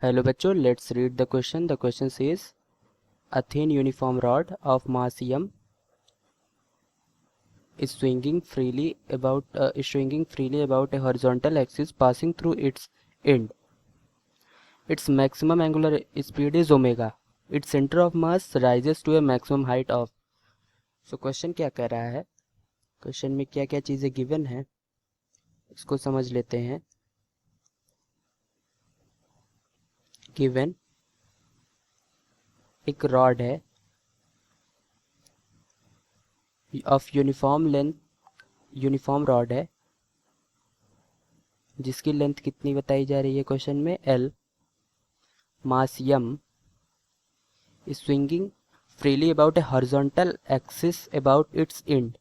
Hello बच्चों, let's read the question. The question says a thin uniform rod of mass m is swinging freely about a horizontal axis passing through its end. Its maximum angular speed is omega. Its center of mass rises to a maximum height of. So question क्या कह रहा है, question में क्या क्या चीज़ें given है इसको समझ लेते हैं. गिवन एक रॉड है ऑफ यूनिफॉर्म रॉड है जिसकी लेंथ कितनी बताई जा रही है क्वेश्चन में, L. Mass m is swinging freely about a horizontal axis about its end.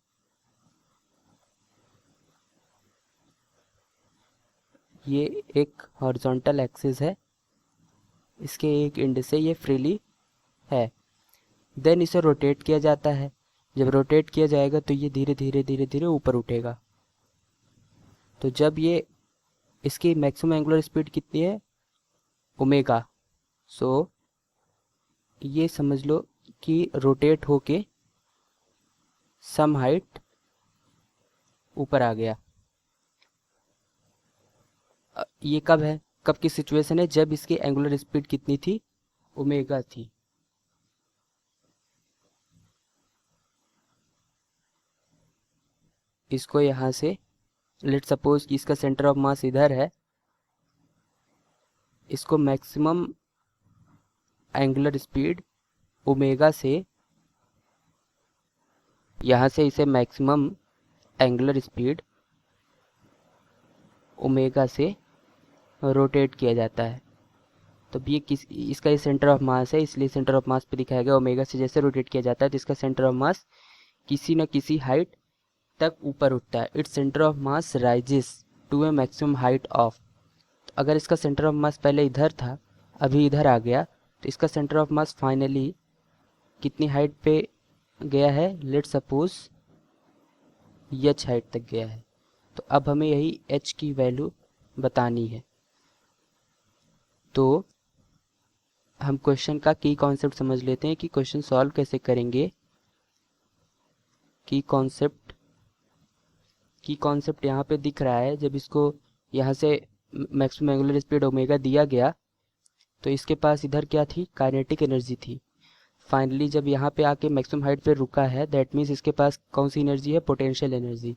ये एक हॉरिजॉन्टल एक्सिस है, इसके एक एंड से ये फ्रीली है. देन इसे रोटेट किया जाता है. जब रोटेट किया जाएगा तो ये धीरे धीरे धीरे धीरे ऊपर उठेगा. तो जब ये इसकी मैक्सिमम एंगुलर स्पीड कितनी है, ओमेगा. सो ये समझ लो कि रोटेट होके सम हाइट ऊपर आ गया. ये कब है, कब की सिचुएशन है, जब इसकी एंगुलर स्पीड कितनी थी, ओमेगा थी. इसको यहाँ से लेट सपोज कि इसका सेंटर ऑफ मास इधर है, इसको मैक्सिमम एंगुलर स्पीड ओमेगा से, यहाँ से इसे मैक्सिमम एंगुलर स्पीड ओमेगा से रोटेट किया जाता है. तो ये इसका ये सेंटर ऑफ मास है, इसलिए सेंटर ऑफ मास पे दिखाया गया. ओमेगा से जैसे रोटेट किया जाता है तो इसका सेंटर ऑफ मास किसी न किसी हाइट तक ऊपर उठता है. It's centre of mass rises to a maximum height of. अगर इसका सेंटर ऑफ मास पहले इधर था, अभी इधर आ गया, तो इसका सेंटर ऑफ मास फाइनली कितनी हाइट पे गया है, लेट सपोज h हाइट तक गया है. तो अब हमें यही h की वैल्यू बतानी है. तो हम क्वेश्चन का की कॉन्सेप्ट समझ लेते हैं कि क्वेश्चन सॉल्व कैसे करेंगे. की कॉन्सेप्ट यहाँ पे दिख रहा है. जब इसको यहाँ से मैक्सिमम एंगुलर स्पीड ओमेगा दिया गया तो इसके पास इधर क्या थी, काइनेटिक एनर्जी थी. फाइनली जब यहाँ पे आके मैक्सिमम हाइट पे रुका है, दैट मीन्स इसके पास कौन सी एनर्जी है, पोटेंशियल एनर्जी.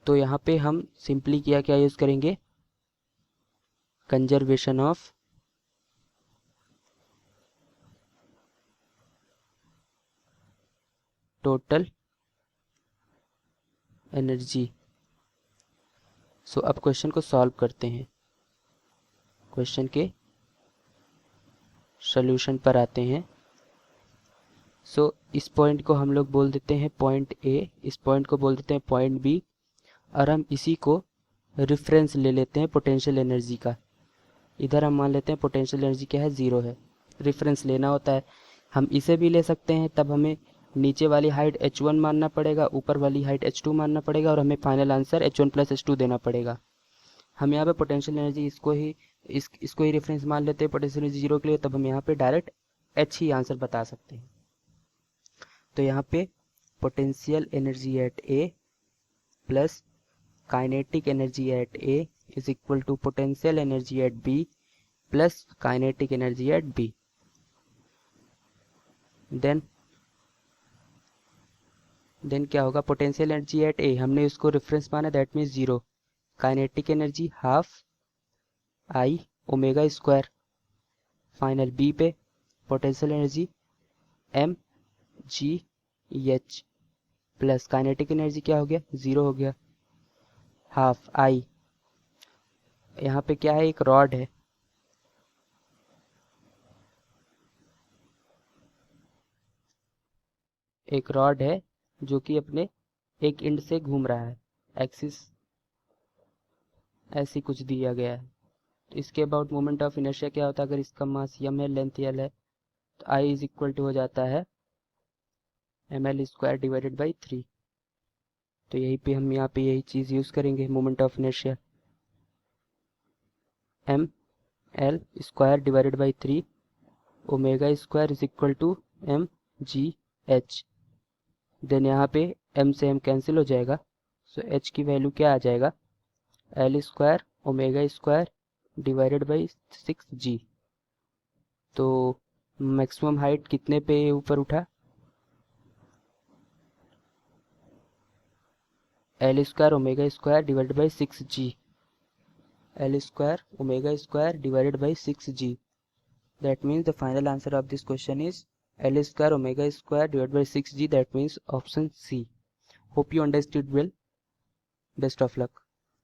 तो यहाँ पे हम सिंपली क्या यूज़ करेंगे, कंजर्वेशन ऑफ टोटल एनर्जी. सो अब क्वेश्चन को सॉल्व करते हैं. क्वेश्चन के सॉल्यूशन पर आते हैं. सो इस पॉइंट को हम लोग बोल देते हैं पॉइंट ए, इस पॉइंट को बोल देते हैं पॉइंट बी, और हम इसी को रेफरेंस ले लेते हैं पोटेंशियल एनर्जी का. इधर हम मान लेते हैं पोटेंशियल एनर्जी क्या है, ज़ीरो है. रेफरेंस लेना होता है, हम इसे भी ले सकते हैं. तब हमें नीचे वाली हाइट h1 मानना पड़ेगा, ऊपर वाली हाइट h2 मानना पड़ेगा, और हमें final answer h1 plus h2 देना पड़ेगा. हम यहाँ पे पोटेंशियल एनर्जी इसको ही रेफरेंस मान लेते हैं पोटेंशियल एनर्जी जीरो के लिए. तब हम यहाँ पे डायरेक्ट h ही आंसर बता सकते हैं. तो यहाँ पे potential energy at A plus kinetic energy at A is equal to potential energy at B plus kinetic energy at B. Then क्या होगा, पोटेंशियल एनर्जी एट ए हमने उसको रेफरेंस माना, that means zero. Kinetic energy half I omega square. Final B पे potential energy M G H plus kinetic energy क्या हो गया, zero हो गया, हाफ आई. यहाँ पे क्या है, एक रॉड है, एक रॉड है जो कि अपने एक एंड से घूम रहा है, एक्सिस ऐसी कुछ दिया गया है. तो इसके अबाउट मोमेंट ऑफ इनर्शिया क्या होता है, अगर इसका मास m है, लेंथ l है, तो I इज इक्वल टू हो जाता है ml स्क्वायर डिवाइडेड बाई 3. तो यही पे हम यही चीज़ यूज़ करेंगे, moment of inertia m L square divided by 3 omega square is equal to M G H. Then यहाँ पे m से m कैंसिल हो जाएगा, सो h की वैल्यू क्या आ जाएगा, L square omega square divided by 6g। तो मैक्सिमम हाइट कितने पे ऊपर उठा, L square omega square divided by 6g, L square omega square divided by 6g। That means the final answer of this question is L square omega square divided by 6g, that means option C. Hope you understood well. Best of luck.